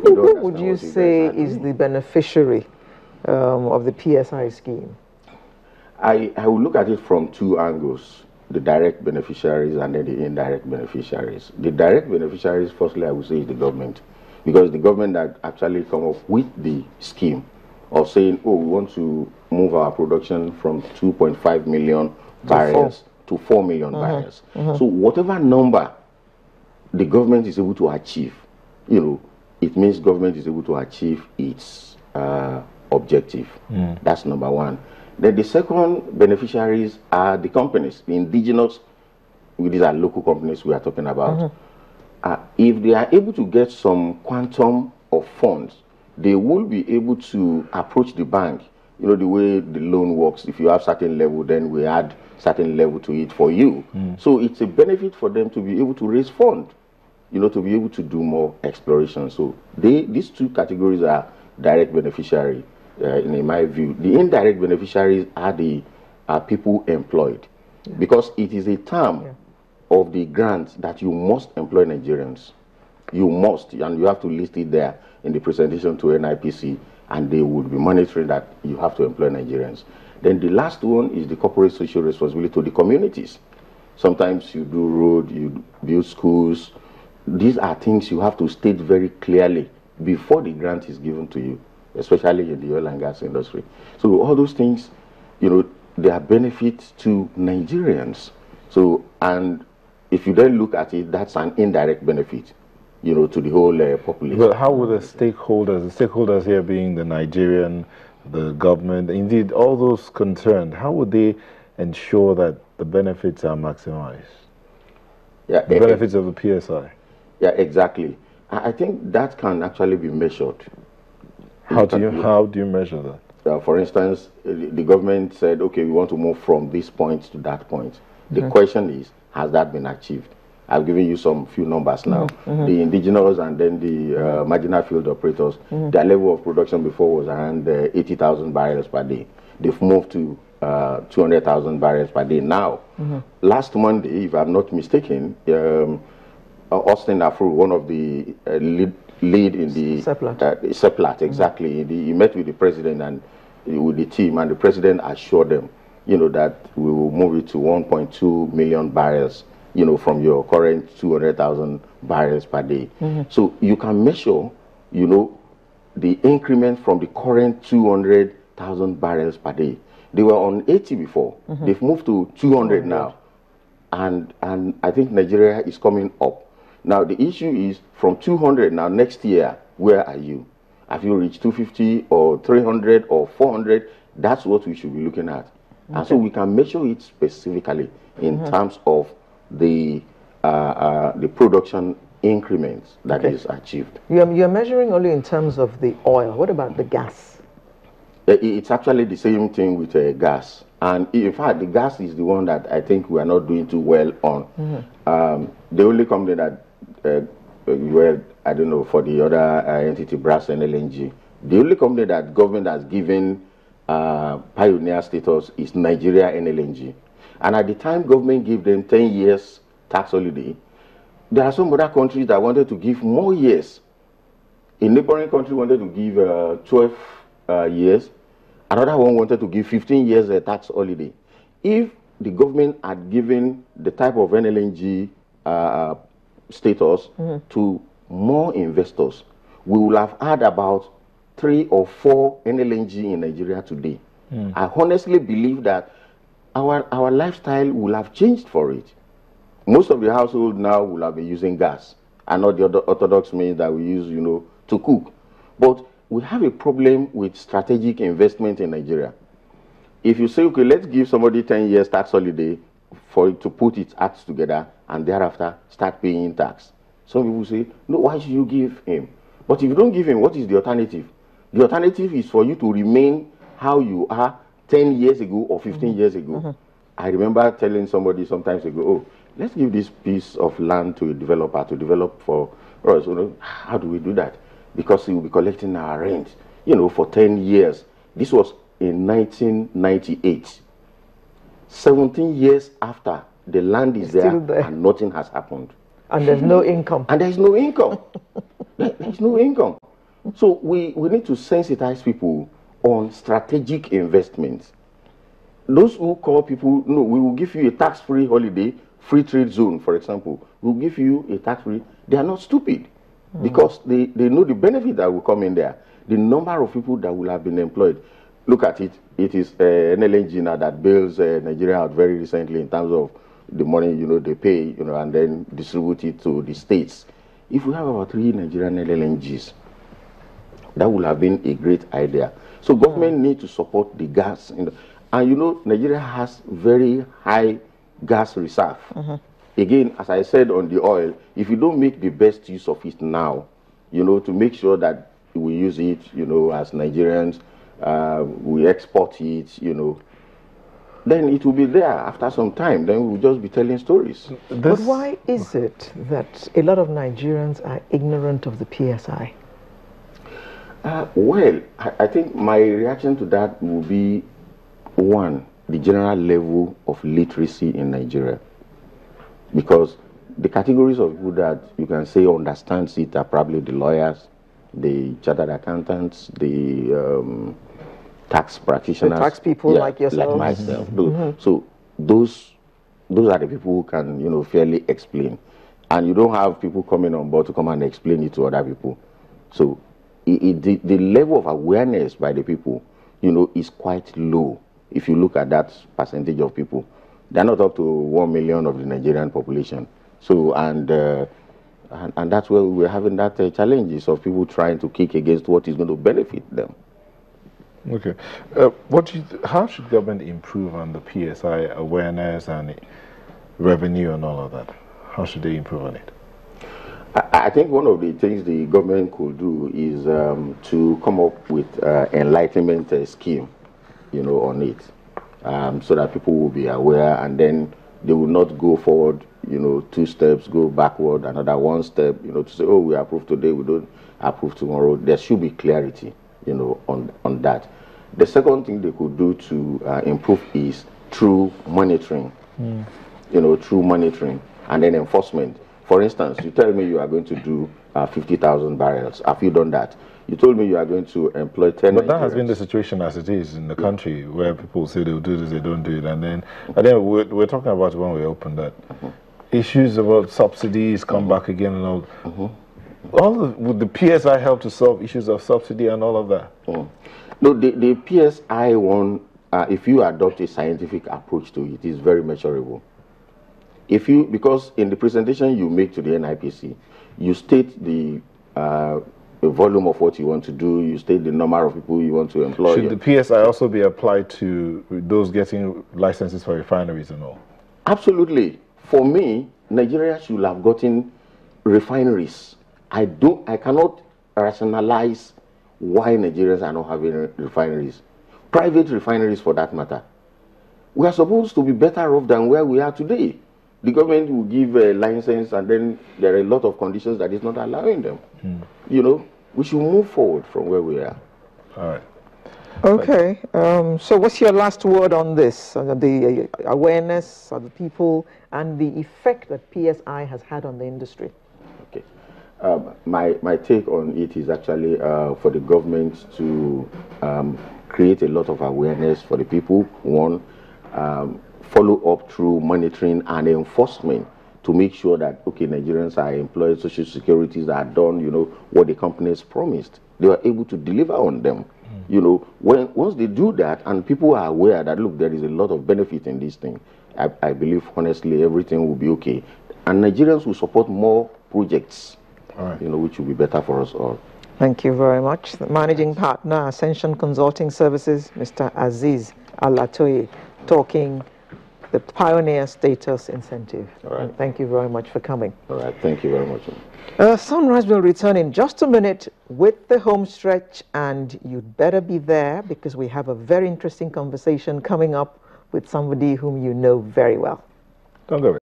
Who would you say is the beneficiary of the PSI scheme? I will look at it from two angles: the direct beneficiaries and then the indirect beneficiaries. The direct beneficiaries, firstly, I would say is the government, because the government that actually come up with the scheme of saying, oh, we want to move our production from 2.5 million barrels to 4 million barrels. So whatever number the government is able to achieve, you know, it means government is able to achieve its objective. That's number one. Then the second beneficiaries are the companies, the indigenous, these are local companies we are talking about. If they are able to get some quantum of funds, they will be able to approach the bank. You know, the way the loan works, if you have certain level, then we add certain level to it for you. So it's a benefit for them to be able to raise funds, you know, to be able to do more exploration. So these two categories are direct beneficiary, in my view. The indirect beneficiaries are the people employed, because it is a term of the grant that you must employ Nigerians. You must, and you have to list it there in the presentation to NIPC, and they would be monitoring that you have to employ Nigerians. Then the last one is the corporate social responsibility to the communities. Sometimes you do road, you build schools. These are things you have to state very clearly before the grant is given to you, especially in the oil and gas industry. So all those things, you know, they are benefits to Nigerians. So, and if you then look at it, that's an indirect benefit, you know, to the whole population. But how would the stakeholders here being the Nigerian, the government, indeed all those concerned, how would they ensure that the benefits are maximized? Yeah, the benefits of the PSI. Yeah, exactly. I think that can actually be measured. How do you measure that? For instance, the government said, okay, we want to move from this point to that point. The question is, has that been achieved? I've given you some few numbers now. The indigenous and then the marginal field operators, their level of production before was around 80,000 barrels per day. They've moved to 200,000 barrels per day now. Last Monday, if I'm not mistaken, Austin Afro, one of the lead in the Seplat, exactly. He met with the president and with the team, and the president assured them, you know, that we will move it to 1.2 million barrels, you know, from your current 200,000 barrels per day. So you can measure, you know, the increment from the current 200,000 barrels per day. They were on 80 before. They've moved to 200 now. And I think Nigeria is coming up. Now, the issue is from 200 now, next year, where are you? Have you reached 250 or 300 or 400? That's what we should be looking at. And so we can measure it specifically in terms of the production increments that is achieved. You're measuring only in terms of the oil. What about the gas? It's actually the same thing with gas. And in fact, the gas is the one that I think we are not doing too well on. The only company that, well, I don't know, for the other entity, Braskem LNG, the only company that government has given pioneer status is Nigeria NLNG. And at the time government gave them 10 years tax holiday, there are some other countries that wanted to give more years. A neighboring country wanted to give 12 years. Another one wanted to give 15 years tax holiday. If the government had given the type of NLNG status to more investors, we will have had about 3 or 4 NLNG in Nigeria today. I honestly believe that our lifestyle will have changed for it. Most of the household now will have been using gas, and not the other orthodox means that we use, you know, to cook. But we have a problem with strategic investment in Nigeria. If you say, okay, let's give somebody 10 years tax holiday for it to put its acts together and thereafter start paying tax. Some people say, no, why should you give him? But if you don't give him, what is the alternative? The alternative is for you to remain how you are 10 years ago or 15 years ago. I remember telling somebody sometimes ago, oh, let's give this piece of land to a developer to develop for us. You know, how do we do that? Because he will be collecting our rent, you know, for 10 years. This was in 1998. 17 years after, the land is there and nothing has happened. And there's no income. And there's no income. There's no income. So we need to sensitize people on strategic investments. Those who call people, no, we will give you a tax-free holiday, free trade zone, for example. We'll give you a tax-free. They are not stupid because they know the benefit that will come in there. The number of people that will have been employed. Look at it. It is NLNG now that bails Nigeria out very recently in terms of the money, they pay, and then distribute it to the states. If we have about 3 Nigerian LNGs, that would have been a great idea. So government need to support the gas. And Nigeria has very high gas reserve. Again, as I said on the oil, if you don't make the best use of it now, to make sure that we use it, as Nigerians, we export it, then it will be there after some time. Then we'll just be telling stories. But why is it that a lot of Nigerians are ignorant of the PSI? Well, I think my reaction to that will be, one, the general level of literacy in Nigeria. Because the categories of people that you can say understands it are probably the lawyers, the chartered accountants, the tax practitioners. The tax people like yourself. Like myself. So those are the people who can, fairly explain. And you don't have people coming on board to come and explain it to other people. So the level of awareness by the people, is quite low. If you look at that percentage of people, they're not up to 1 million of the Nigerian population. So, and that's where we're having that challenges of people trying to kick against what is going to benefit them. Okay. How should government improve on the PSI awareness and revenue and all of that? How should they improve on it? I think one of the things the government could do is to come up with enlightenment scheme, on it, so that people will be aware, and then they will not go forward, 2 steps, go backward, another 1 step, to say, oh, we approve today, we don't approve tomorrow. There should be clarity, on that. The second thing they could do to improve is through monitoring, through monitoring and then enforcement. For instance, you tell me you are going to do 50,000 barrels. Have you done that? You told me you are going to employ 10 But that has been the situation as it is in the country, where people say they'll do this, they don't do it. And then we're talking about when we opened that. Issues about subsidies come back again and all. Would the PSI help to solve issues of subsidy and all of that? No, the PSI one, if you adopt a scientific approach to it, is very measurable. Because in the presentation you make to the NIPC, you state the volume of what you want to do, you state the number of people you want to employ. Should the PSI also be applied to those getting licenses for refineries and all? Absolutely. For me, Nigeria should have gotten refineries. I cannot rationalize why Nigerians are not having refineries. Private refineries, for that matter. We are supposed to be better off than where we are today. The government will give a license, and then there are a lot of conditions that is not allowing them. We should move forward from where we are. All right. Okay. So what's your last word on this? The awareness of the people and the effect that PSI has had on the industry? Okay. My take on it is actually for the government to create a lot of awareness for the people. One, follow up through monitoring and enforcement to make sure that, okay, Nigerians are employed, social securities are done, what the companies promised. They are able to deliver on them. Once they do that and people are aware that, look, there is a lot of benefit in this thing, I believe, honestly, everything will be okay. And Nigerians will support more projects, which will be better for us all. Thank you very much. The Managing Partner, Ascension Consulting Services, Mr. Azeez Alatoye, talking the Pioneer Status Incentive. All right. Thank you very much for coming. All right. Thank you very much. Sunrise will return in just a minute with the home stretch, and you'd better be there because we have a very interesting conversation coming up with somebody whom you know very well. Don't go away.